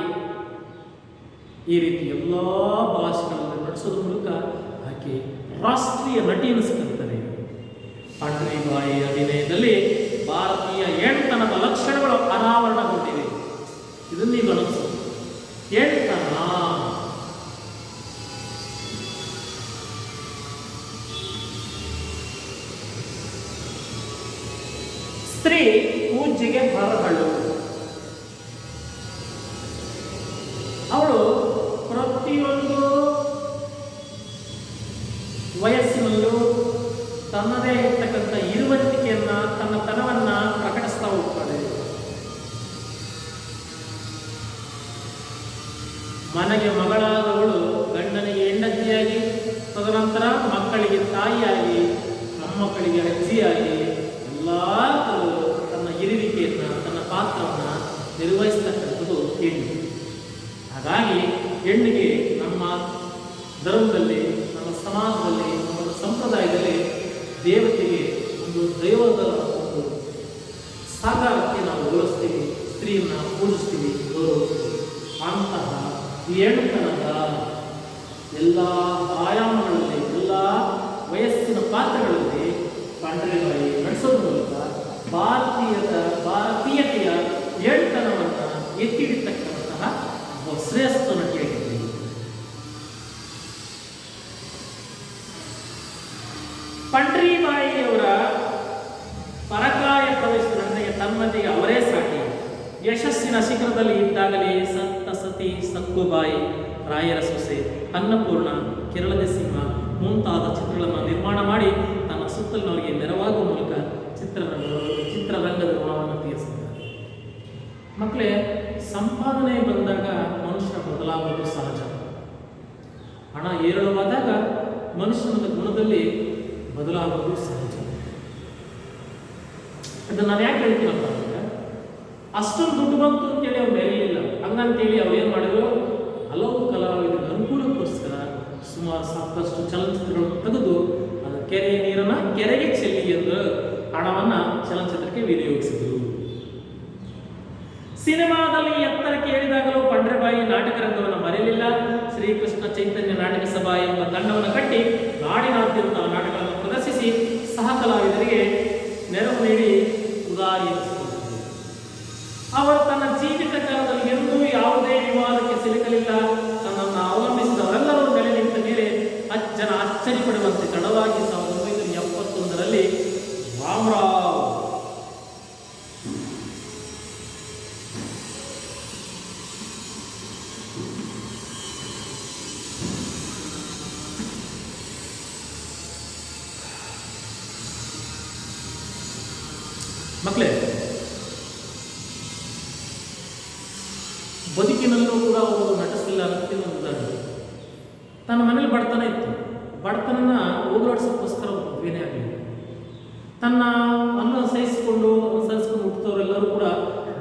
S1: ಈ ರೀತಿ ಎಲ್ಲ ಭಾಷೆಗಳನ್ನು ನಡೆಸೋದ್ರ ಮೂಲಕ ಆಕೆ ರಾಷ್ಟ್ರೀಯ ನಟಿ ಅನ್ನಿಸ್ಕೊಳ್ತಾರೆ. ಪಂಡ್ರಿಬಾಯಿ ಅಭಿನಯದಲ್ಲಿ ಭಾರತೀಯ ಹೆಣ್ತನದ ಲಕ್ಷಣಗಳು ಅನಾವರಣಗೊಂಡಿವೆ. ಇದನ್ನು ನೀವು ಗಮನಿಸೋದು. ಹೆಣ್ತನ ಸ್ತ್ರೀ ಪೂಜೆಗೆ ಬರಹಳು. ಅವಳು ಪ್ರತಿಯೊಂದು ವಯಸ್ಸಿನಲ್ಲೂ ತನ್ನದೇ ಇರ್ತಕ್ಕಂಥ ಇರುವಂತಿಕೆಯನ್ನ, ತನ್ನ ತನವನ್ನ ಪ್ರಕಟಿಸ್ತಾ ಹೋಗ್ತಾಳೆ. ಮನೆಗೆ ಮಗಳಾದವಳು ಗಂಡನಿಗೆ ಹೆಂಡತಿಯಾಗಿ, ತದನಂತರ ಮಕ್ಕಳಿಗೆ ತಾಯಿಯಾಗಿ, ಮೊಮ್ಮಕ್ಕಳಿಗೆ ಅಜ್ಜಿಯಾಗಿ ಎಲ್ಲ ತನ್ನ ಇರುವಿಕೆಯನ್ನ, ತನ್ನ ಪಾತ್ರವನ್ನು ನಿರ್ವಹಿಸ್ತಕ್ಕಂಥದ್ದು ಹೆಣ್ಣು. ಹಾಗಾಗಿ ಹೆಣ್ಣಿಗೆ ನಮ್ಮ ಧರ್ಮದಲ್ಲಿ, ನಮ್ಮ ಸಮಾಜದಲ್ಲಿ, ನಮ್ಮ ಸಂಪ್ರದಾಯದಲ್ಲಿ ದೇವತೆಗೆ ಒಂದು ದೈವದ ಒಂದು ಸಾಕಾರಕ್ಕೆ ನಾವು ಗೌರವಿಸ್ತೀವಿ, ಸ್ತ್ರೀಯನ್ನ ಪೂಜಿಸ್ತೀವಿ, ಗೌರವಿಸ್ತೀವಿ. ಅಂತಹ ಹೆಣ್ಣುತನದ ಎಲ್ಲ ಆಯಾಮಗಳಲ್ಲಿ, ಎಲ್ಲ ವಯಸ್ಸಿನ ಪಾತ್ರಗಳಲ್ಲಿ ಪಂಡ್ರಿಬಾಯಿ ನಡೆಸೋದ್ರ ಮೂಲಕ ಭಾರತೀಯತೆಯ ಹೆಣ್ಣುತನವನ್ನು ಎತ್ತಿ ಹಿಡಿತಕ್ಕಂತಹ ಶ್ರೇಷ್ಠ ನಟಿಯಾಗಿದ್ದೀವಿ. ಪಂಡ್ರಿಬಾಯಿಯವರ ಪರಕಾಯ ಪ್ರವೇಶದ ನನಗೆ ತಮ್ಮದಿಗೆ ಅವರೇ ಸಾಟಿ. ಯಶಸ್ಸಿನ ಶಿಖರದಲ್ಲಿ ಇದ್ದಾಗಲೇ ಸಂತ ಸತಿ, ಸಕ್ಕುಬಾಯಿ, ರಾಯರ ಸೊಸೆ, ಅನ್ನಪೂರ್ಣ, ಕೆರಳದ ಸಿಂಹ ಮುಂತಾದ ಚಿತ್ರಗಳನ್ನು ನಿರ್ಮಾಣ ಮಾಡಿ ತನ್ನ ಸುತ್ತಲಿನವರಿಗೆ ನೆರವಾಗುವ ಮೂಲಕ ಚಿತ್ರರಂಗದ ಋಣವನ್ನು ತೀರಿಸಿದ್ದಾರೆ. ಮಕ್ಕಳೇ, ಸಂಪಾದನೆ ಬಂದಾಗ ಮನುಷ್ಯ ಬದಲಾಗುವುದು ಸಹಜ. ಹಣ ಏರಳವಾದಾಗ ಮನುಷ್ಯನ ಗುಣದಲ್ಲಿ ಬದಲಾಗುವುದು ಸಹಜ. ಅದನ್ನು ನಾನು ಯಾಕೆ ಹೇಳ್ತೀನಪ್ಪ ಅಂದರೆ, ಅಷ್ಟೊಂದು ದುಡ್ಡು ಬಂತು ಅಂತೇಳಿ ಅವ್ರು ಮೆರೆಯಲಿಲ್ಲ. ಹಂಗಂತೇಳಿ ಅವ್ರು ಏನು ಮಾಡಿದ್ರು, ಹಲವು ಕಲಾವಿದರಿಗೆ ಅನುಕೂಲಕ್ಕೋಸ್ಕರ ಸುಮಾರು ಸಾಕಷ್ಟು ಚಲನಚಿತ್ರಗಳನ್ನು ತೆಗೆದು ಅದು ಕೆರೆಯ ನೀರನ್ನು ಕೆರೆಗೆ ಚೆಲ್ಲಿ ಎಂದು ಹಣವನ್ನು ಚಲನಚಿತ್ರಕ್ಕೆ ವಿನಿಯೋಗಿಸಿದರು. ಸಿನಿಮಾದಲ್ಲಿ ಎತ್ತರಕ್ಕೆ ಏರಿದಾಗಲೂ ಪಂಡ್ರಿಬಾಯಿ ನಾಟಕ ರಂಗವನ್ನು ಮರೆಯಲಿಲ್ಲ. ಶ್ರೀಕೃಷ್ಣ ಚೈತನ್ಯ ನಾಟಕ ಸಭಾ ಎಂಬ ತಂಡವನ್ನು ಕಟ್ಟಿ ನಾಡಿನಾದ್ಯಂತ ನಾಟಕಗಳನ್ನು ಪ್ರದರ್ಶಿಸಿ ಸಹ ಕಲಾವಿದರಿಗೆ ನೆರವು ನೀಡಿ ಉದಾಹರಿಸಿಕೊಂಡರು. ಅವರು ತನ್ನ ಜೀವಿತ ಕಾಲದಲ್ಲಿ ಎಂದೂ ಯಾವುದೇ ವಿವಾದಕ್ಕೆ ಸಿಲುಕಲಿಲ್ಲ. ತನ್ನನ್ನು ಅವಲಂಬಿಸಿದವರೆಲ್ಲರೂ ನೆಲೆ ನಿಂತ ಮೇಲೆ ಜನ ಅಚ್ಚರಿಪಡುವಂತೆ ತಡವಾಗಿ 1971ರಲ್ಲಿ ರಾಮರಾವ್ ಮಕ್ಕಳೇ, ಬದುಕಿನಲ್ಲೂ ಕೂಡ ಅವರು ನಟಿಸಲಿಲ್ಲ ಅನ್ನೋದಕ್ಕೆ ಒಂದು ಉದಾಹರಣೆ. ತನ್ನ ಮನೇಲಿ ಬಡತನ ಇತ್ತು. ಬಡತನನ ಹೋಗಲಾಡಿಸೋಕ್ಕೋಸ್ಕರ ಮದುವೆನೇ ಆಗಲಿಲ್ಲ. ತನ್ನ ಅನುಸರಿಸಿಕೊಂಡು ಹುಟ್ಟುತ್ತವರೆಲ್ಲರೂ ಕೂಡ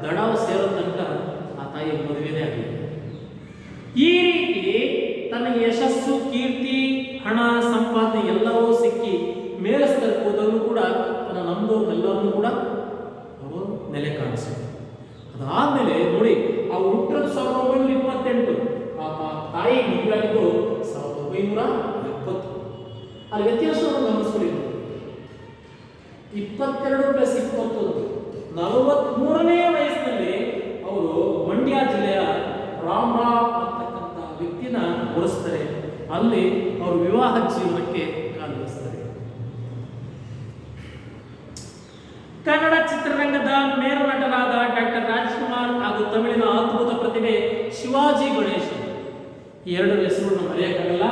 S1: ದಡಾವು ಸೇರೋ ತನಕ ಆ ತಾಯಿಯ ಮದುವೆನೇ ಆಗಲಿಲ್ಲ. ಈ ರೀತಿ ತನಗೆ ಯಶಸ್ಸು, ಕೀರ್ತಿ, ಹಣ, ಸಂಪಾದನೆ ಎಲ್ಲವೂ ಸಿಕ್ಕಿ ಮೇಲಸ್ತರಕ್ಕೆ ಹೋದವರು ಕೂಡ ತನ್ನ ನಮ್ಮದವ್ರನ್ನೆಲ್ಲರನ್ನೂ ಕೂಡ ಅವರು ನೆಲೆ ಕಾಣಿಸಿದ್ರು. ಅದಾದಮೇಲೆ ನೋಡಿ, ಅವ್ರು ಹುಟ್ಟಿರೋದು 1928, ಆ ತಾಯಿ ಮದುವೆಯಾಗಿದ್ದು 1970. ಅಲ್ಲಿ ವ್ಯತ್ಯಾಸವನ್ನು ಗಮನಿಸ್ಕೊಳ್ಳಿ. 22 + 21, 43ನೇ ವಯಸ್ಸಿನಲ್ಲಿ ಅವರು ಮಂಡ್ಯ ಜಿಲ್ಲೆಯ ರಾಮರಾವ್ ಅಂತಕ್ಕಂಥ ವ್ಯಕ್ತಿನ ಹೊರಿಸ್ತಾರೆ. ಅಲ್ಲಿ ಅವರು ವಿವಾಹ ಜೀವನಕ್ಕೆ ಕಾಲಿರಿಸ್ತಾರೆ. ಕನ್ನಡ ಚಿತ್ರರಂಗದ ಮೇರು ನಟರಾದ ಡಾಕ್ಟರ್ ರಾಜ್ಕುಮಾರ್ ಹಾಗೂ ತಮಿಳಿನ ಅದ್ಭುತ ಪ್ರತಿಭೆ ಶಿವಾಜಿ ಗಣೇಶನ್, ಈ ಎರಡು ಹೆಸರುಗಳನ್ನು ಮರೆಯಕ್ಕಾಗಲ್ಲ.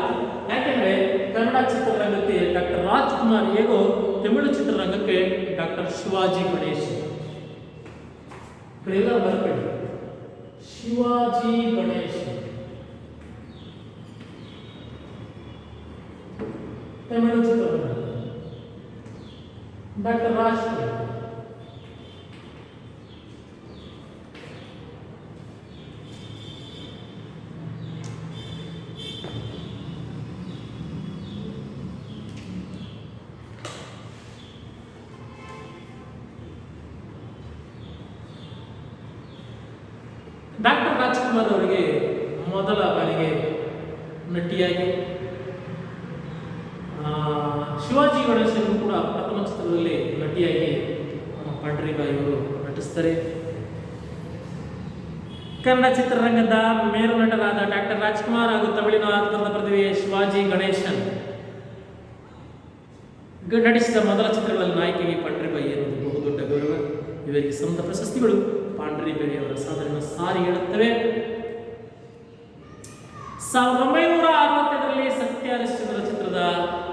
S1: ಯಾಕೆಂದ್ರೆ ಕನ್ನಡ ಚಿತ್ರರಂಗಕ್ಕೆ ಡಾಕ್ಟರ್ ರಾಜ್ಕುಮಾರ್ ಹೇಗೋ ತಮಿಳು ಚಿತ್ರರಂಗಕ್ಕೆ ಡಾಕ್ಟರ್ ಶಿವಾಜಿ ಗಣೇಶನ್. ಬರ್ಬೇಡಿ, ಶಿವಾಜಿ ಗಣೇಶನ್. ತಮಿಳು ಚಿತ್ರರಂಗ ಡಾಕ್ಟರ್ ರಾಜ್ಕುಮಾರ್. ಡಾಕ್ಟರ್ ರಾಜ್ಕುಮಾರ್ ಅವರಿಗೆ ಮೊದಲ ಬಾರಿಗೆ ನಟಿಯಾಗಿ, ಶಿವಾಜಿ ಗಣೇಶನ್ ಕೂಡ ಪ್ರಥಮ ಚಿತ್ರದಲ್ಲಿ ನಟಿಯಾಗಿ ಪಾಂಡ್ರಿಬಾಯಿ ಅವರು ನಟಿಸ್ತಾರೆ. ಕನ್ನಡ ಚಿತ್ರರಂಗದ ಮೇರು ನಟರಾದ ಡಾಕ್ಟರ್ ರಾಜ್ಕುಮಾರ್ ಹಾಗೂ ತಮಿಳಿನ ಆತಂದ ಪ್ರತಿಭೆ ಶಿವಾಜಿ ಗಣೇಶನ್ ನಟಿಸಿದ ಮೊದಲ ಚಿತ್ರಗಳಲ್ಲಿ ನಾಯಕಿಗೆ ಪಾಂಡ್ರಿಬಾಯಿ ಎನ್ನುವುದು ಬಹುದೊಡ್ಡ ಗೌರವ. ಇವರಿಗೆ ಸಂತ ಪ್ರಶಸ್ತಿಗಳು ಪಾಂಡ್ರಿಬಾಯಿ ಅವರ ಸಾಧನೆಯನ್ನು ಸಾರಿ ಹೇಳುತ್ತವೆ. 1965ರಲ್ಲಿ ಸತ್ಯ ಹರಿಶ್ಚಂದ್ರ ಚಿತ್ರದ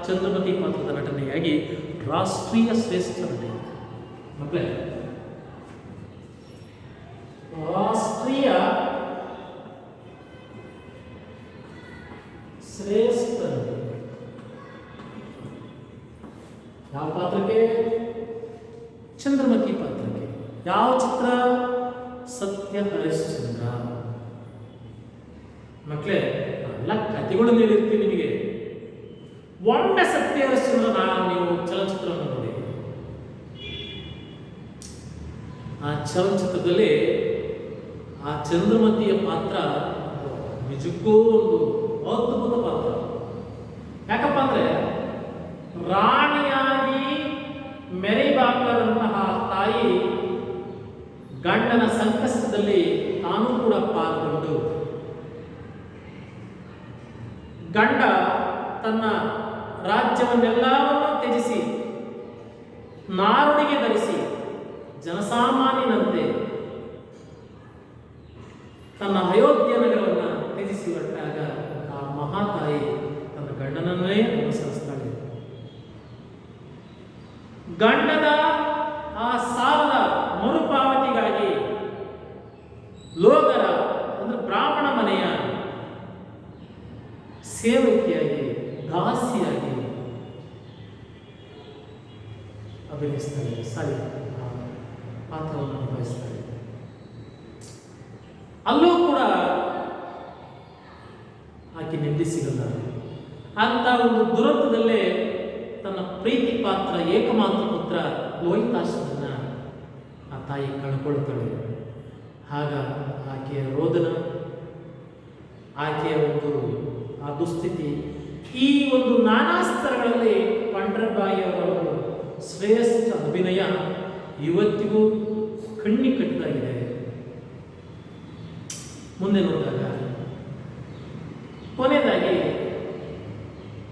S1: ಚಂದ್ರಮತಿ ಪಾತ್ರದ ನಟನೆಯಾಗಿ ರಾಷ್ಟ್ರೀಯ ಶ್ರೇಷ್ಠ ನಟಿ. ಮಕ್ಕಳೇ, ರಾಷ್ಟ್ರೀಯ ಶ್ರೇಷ್ಠ ನಟಿ ಯಾವ ಪಾತ್ರಕ್ಕೆ? ಚಂದ್ರಮತಿ ಪಾತ್ರಕ್ಕೆ. ಯಾವ ಚಿತ್ರ? ಸತ್ಯ ಹರಿಶ್ಚಂದ್ರ. ಮಕ್ಕಳೇ, ಎಲ್ಲ ಕಥೆಗಳನ್ನು ಹೇಳಿರ್ತೀವಿ ನಿಮಗೆ. ಒಮ್ಮೆ ಸತ್ಯ ಹರಿಶ್ಚಂದ್ರ ನೀವು ಚಲನಚಿತ್ರವನ್ನು ನೋಡಿ. ಆ ಚಲನಚಿತ್ರದಲ್ಲಿ ಆ ಚಂದ್ರಮತಿಯ ಪಾತ್ರ ನಿಜಕ್ಕೂ ಒಂದು ಅದ್ಭುತ ಪಾತ್ರ. ಯಾಕಪ್ಪ ಅಂದ್ರೆ, ರಾಣಿಯಾಗಿ ಮೆರಿಬಾಕದಂತಹ ತಾಯಿ ಗಂಡನ ಸಂಕಷ್ಟದಲ್ಲಿ ತಾನು ಕೂಡ ಪಾಲ್ಗೊಂಡು, ಗಂಡ ತನ್ನ ರಾಜ್ಯವನ್ನೆಲ್ಲವನ್ನೂ ತ್ಯಜಿಸಿ ನಾರುಣಿಗೆ ಧರಿಸಿ ಜನಸಾಮಾನ್ಯನಂತೆ ತನ್ನ ಅಯೋಧ್ಯ ನಗರವನ್ನು ತ್ಯಜಿಸಿ ಹೊರಟಾಗ ಆ ಮಹಾತಾಯಿ ತನ್ನ ಗಂಡನನ್ನೇ ಅನುಸರಿಸ್ತಾಳೆ. ಗಂಡದ ಆ ಸಾಲದ ಮರುಪಾವತಿಗಾಗಿ ಲೋಗರ ಅಂದ್ರೆ ಬ್ರಾಹ್ಮಣ ಮನೆಯ ಸೇವಕಿಯಾಗಿ, ದಾಸಿಯಾಗಿ ಅಭಿನಯಿಸ್ತಾರೆ. ಸಾರಿ, ಪಾತ್ರವನ್ನು ನಿಭಾಯಿಸ್ತಾರೆ. ಅಲ್ಲೂ ಕೂಡ ಆಕೆ ನೆಮ್ಮದಿ ಸಿಗಲ್ಲ. ಅಂತ ಒಂದು ದುರಂತದಲ್ಲೇ ತನ್ನ ಪ್ರೀತಿ ಪಾತ್ರ ಏಕಮಾತ್ರ ಪುತ್ರ ಲೋಹಿತಾಶ್ವನ ಆ ತಾಯಿ ಕಳ್ಕೊಳ್ತಾಳೆ. ಆಗ ಆಕೆಯ ರೋದನ, ಆಕೆಯ ಒಂದು ಆ ದುಸ್ಥಿತಿ, ಈ ಒಂದು ನಾನಾ ಸ್ತರಗಳಲ್ಲಿ ಪಾಂಡ್ರಿಬಾಯಿ ಅವರ ಒಂದು ಶ್ರೇಷ್ಠ ಅಭಿನಯ ಇವತ್ತಿಗೂ ಕಣ್ಣಿ ಕಟ್ಟಿದಾಗಿದೆ. ಮುಂದೆ ನೋಡಿದಾಗ ಕೊನೆಯದಾಗಿ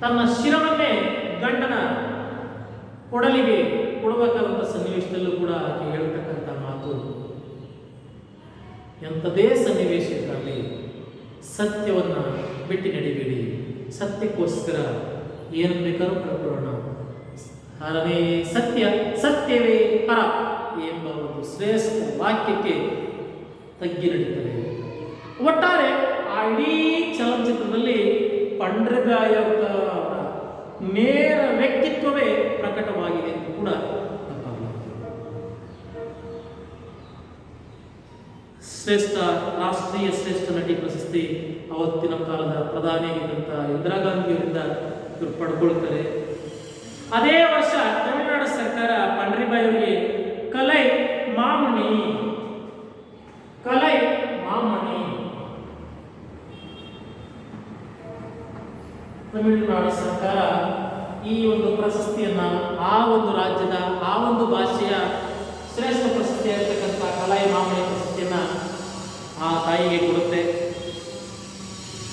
S1: ತನ್ನ ಶಿರವನ್ನೇ ಗಂಡನ ಕೊಡಲಿಗೆ ಕೊಡಬೇಕಾದಂಥ ಸನ್ನಿವೇಶದಲ್ಲೂ ಕೂಡ ಆಕೆ ಹೇಳ್ತಕ್ಕಂಥ ಮಾತು, ಎಂಥದೇ ಸನ್ನಿವೇಶ ಇರಲಿ ಸತ್ಯವನ್ನು ಬಿಟ್ಟು ನಡಿಬೇಡಿ, ಸತ್ಯಕ್ಕೋಸ್ಕರ ಏನು ಬೇಕಾದ್ರೂ ಕಳ್ಕೊಳ್ಳೋಣ, ಹಾರನೇ ಸತ್ಯ ಸತ್ಯವೇ ಪರ ಎಂಬ ಒಂದು ಶ್ರೇಷ್ಠ ವಾಕ್ಯಕ್ಕೆ ತಗ್ಗಿ ನಡೀತಾರೆ. ಒಟ್ಟಾರೆ ಆ ಇಡೀ ಚಲನಚಿತ್ರದಲ್ಲಿ ಪಾಂಡ್ರಿಬಾಯಿ ಅವರ ನೇರ ವ್ಯಕ್ತಿತ್ವವೇ ಪ್ರಕಟವಾಗಿದೆ ಎಂದು ಕೂಡ ಶ್ರೇಷ್ಠ ರಾಷ್ಟ್ರೀಯ ಶ್ರೇಷ್ಠ ನಟಿ ಪ್ರಶಸ್ತಿ ಅವತ್ತಿನ ಕಾಲದ ಪ್ರಧಾನಿಯಾಗಿದ್ದಂಥ ಇಂದಿರಾ ಗಾಂಧಿಯವರಿಂದ ಇವರು ಪಡ್ಕೊಳ್ತಾರೆ. ಅದೇ ವರ್ಷ ತಮಿಳುನಾಡು ಸರ್ಕಾರ ಪಾಂಡ್ರಿಬಾಯಿ ಅವರಿಗೆ ಕಲೈ ಮಾಮಣಿ ತಮಿಳುನಾಡು ಸರ್ಕಾರ ಈ ಒಂದು ಪ್ರಶಸ್ತಿಯನ್ನ ಆ ಒಂದು ರಾಜ್ಯದ ಆ ಒಂದು ಭಾಷೆಯ ಶ್ರೇಷ್ಠ ಪ್ರಶಸ್ತಿಯಾಗಿರ್ತಕ್ಕಂಥ ಕಲೈ ಮಾಮಣಿ ಪ್ರಶಸ್ತಿಯನ್ನ ಆ ತಾಯಿಗೆ ಕೊಡುತ್ತೆ.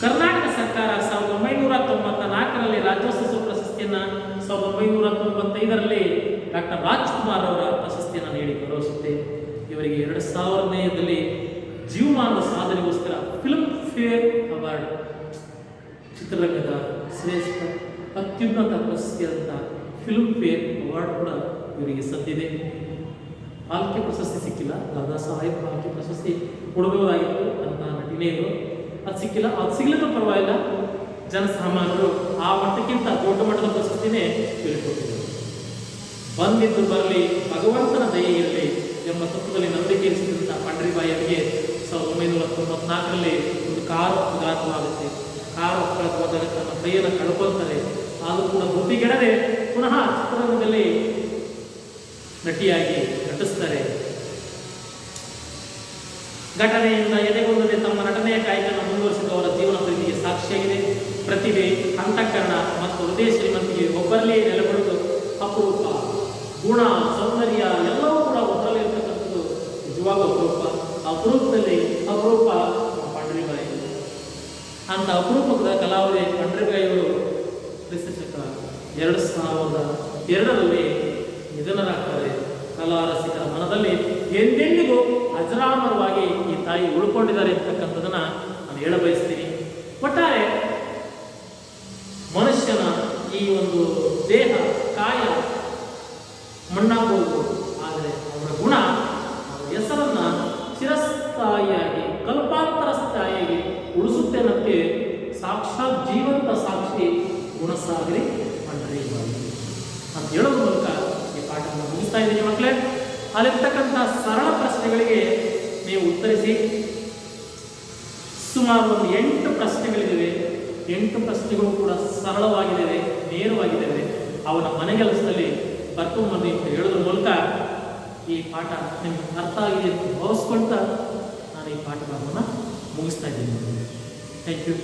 S1: ಕರ್ನಾಟಕ ಸರ್ಕಾರ 1994ರಲ್ಲಿ ರಾಜ್ಯೋತ್ಸವ ಪ್ರಶಸ್ತಿಯನ್ನ, 1995ರಲ್ಲಿ ಡಾಕ್ಟರ್ ರಾಜ್ಕುಮಾರ್ ಅವರ ಪ್ರಶಸ್ತಿಯನ್ನು ನೀಡಿ ಗೌರವಿಸುತ್ತೆ. ಇವರಿಗೆ 2000ನೇದಲ್ಲಿ ಜೀವಮಾನದ ಸಾಧನೆಗೋಸ್ಕರ ಫಿಲ್ಮ್ ಫೇರ್ ಅವಾರ್ಡ್, ಚಿತ್ರರಂಗದ ಶ್ರೇಷ್ಠ ಅತ್ಯುನ್ನತ ಪ್ರಶಸ್ತಿಯಾದಂಥ ಫಿಲ್ಮ್ ಫೇರ್ ಅವಾರ್ಡ್ ಕೂಡ ಇವರಿಗೆ ಸಂದಿದೆ. ಫಾಲ್ಕೆ ಪ್ರಶಸ್ತಿ ಸಿಕ್ಕಿಲ್ಲ, ದಾದಾ ಸಾಹೇಬ್ ಫಾಲ್ಕೆ ಪ್ರಶಸ್ತಿ ಕೊಡಬಹುದಾಗಿತ್ತು ಅಂತ ನಟಿನೇ ಇವರು. ಅದು ಸಿಕ್ಕಿಲ್ಲ. ಅದು ಸಿಗ್ಲಿಕ್ಕೂ ಪರವಾಗಿಲ್ಲ, ಜನಸಾಮಾನ್ಯರು ಆ ಮಟ್ಟಕ್ಕಿಂತ ದೊಡ್ಡ ಮಟ್ಟದ ಪ್ರಶಸ್ತಿನೇ ತಿಳ್ಕೊಟ್ಟಿದ್ದಾರೆ. ಬಂದಿದ್ದು ಬರಲಿ, ಭಗವಂತನ ದಯೆ ಇರಲಿ ಎಂಬ ತತ್ವದಲ್ಲಿ ನಂಬಿಕೆ ಇರಿಸಿದಂಥ ಪಂಡ್ರಿಬಾಯಿಯವರಿಗೆ 1994ರಲ್ಲಿ ಒಂದು ಕಾರು ಅಪಘಾತವಾಗುತ್ತೆ. ಕಾರು ಅಪಘಾತವಾದಾಗ ತನ್ನ ಕೈಯನ್ನು ಕಳ್ಕೊಳ್ತಾರೆ. ಆದರೂ ಕೂಡ ಬುದ್ಧಿಗೆಡದೆ ಪುನಃ ಚಿತ್ರರಂಗದಲ್ಲಿ ನಟಿಯಾಗಿ ನಟಿಸ್ತಾರೆ. ಘಟನೆಯಿಂದ ಎದೆಗೊಂಡದೆ ತಮ್ಮ ನಟನೆಯ ಕಾಯಕನ ಮುಂದುವರಿಸಿದ ಅವರ ಜೀವನ ಪ್ರೀತಿಗೆ ಸಾಕ್ಷಿಯಾಗಿದೆ. ಪ್ರತಿಭೆ, ಅಂತಃಕರಣ ಮತ್ತು ಹೃದಯ ಶ್ರೀಮಂತಿಗೆ ಒಬ್ಬರಲ್ಲೇ ನೆಲೆಗೊಳ್ಳುವುದು ಅಪರೂಪ. ಗುಣ, ಸೌಂದರ್ಯ ಎಲ್ಲವೂ ಕೂಡ ಒಬ್ಬರಲ್ಲಿ ಇರ್ತಕ್ಕಂಥದ್ದು ನಿಜವಾಗೂ ಅಪರೂಪ. ಅಪರೂಪದಲ್ಲಿ ಅಪರೂಪ ಪಂಡ್ರಿಬಾಯಿ. ಅಂತ ಅಪರೂಪದ ಕಲಾವಿದೆ ಪಂಡ್ರಿಬಾಯಿಯವರು ಕ್ರಿಸ್ತಶಕ 2002ರಲ್ಲಿ ನಿಧನರಾಗ್ತಾರೆ. ಕಲಾ ರಸಿಕರ ಮನದಲ್ಲಿ ಎಂದೆಂದಿಗೂ ಅಜರಾಮರವಾಗಿ ಈ ತಾಯಿ ಉಳ್ಕೊಂಡಿದ್ದಾರೆ ಅಂತಕ್ಕಂಥದ್ದನ್ನ ನಾನು ಹೇಳಬಯಸ್ತೀನಿ. ಒಟ್ಟಾರೆ ಮನುಷ್ಯನ ಈ ಒಂದು ದೇಹ, ಕಾಯ ಮಣ್ಣಾಗಬಹುದು, ಆದರೆ ಅವರ ಗುಣ, ಅವರ ಹೆಸರನ್ನ ಚಿರಸ್ಥಾಯಿಯಾಗಿ ಕಲ್ಪಾಂತರ ಸ್ಥಾಯಿಯಾಗಿ ಉಳಿಸುತ್ತೇನಂತೆ ಸಾಕ್ಷಾತ್ ಜೀವಂತ ಸಾಕ್ಷಿ ಗುಣಸಾಗರಿ ಪಂಡ್ರಿಬಾಯಿ ಅಂತ ಹೇಳೋದ್ರ ಮೂಲಕ ಈ ಪಾಠವನ್ನು ಮುಗಿಸ್ತಾ ಇದ್ದೀನಿ ಮಕ್ಕಳೇ. ಅಲ್ಲಿರ್ತಕ್ಕಂಥ ಸರಳ ಪ್ರಶ್ನೆಗಳಿಗೆ ನೀವು ಉತ್ತರಿಸಿ. ಸುಮಾರು ಒಂದು 8 ಪ್ರಶ್ನೆಗಳಿವೆ. 8 ಪ್ರಶ್ನೆಗಳು ಕೂಡ ಸರಳವಾಗಿದ್ದಾವೆ, ನೇರವಾಗಿದ್ದಾವೆ. ಅವನ ಮನೆಗೆಲಸದಲ್ಲಿ ಬರ್ಕೊಂಡ್ಬಂದು ಅಂತ ಹೇಳೋದ್ರ ಮೂಲಕ ಈ ಪಾಠ ನಿಮ್ಗೆ ಅರ್ಥ ಆಗಿದೆ ಅಂತ ಭಾವಿಸ್ಕೊಳ್ತಾ ನಾನು ಈ ಪಾಠ ಭಾಗವನ್ನು ಮುಗಿಸ್ತಾ ಇದ್ದೀನಿ. Thank you.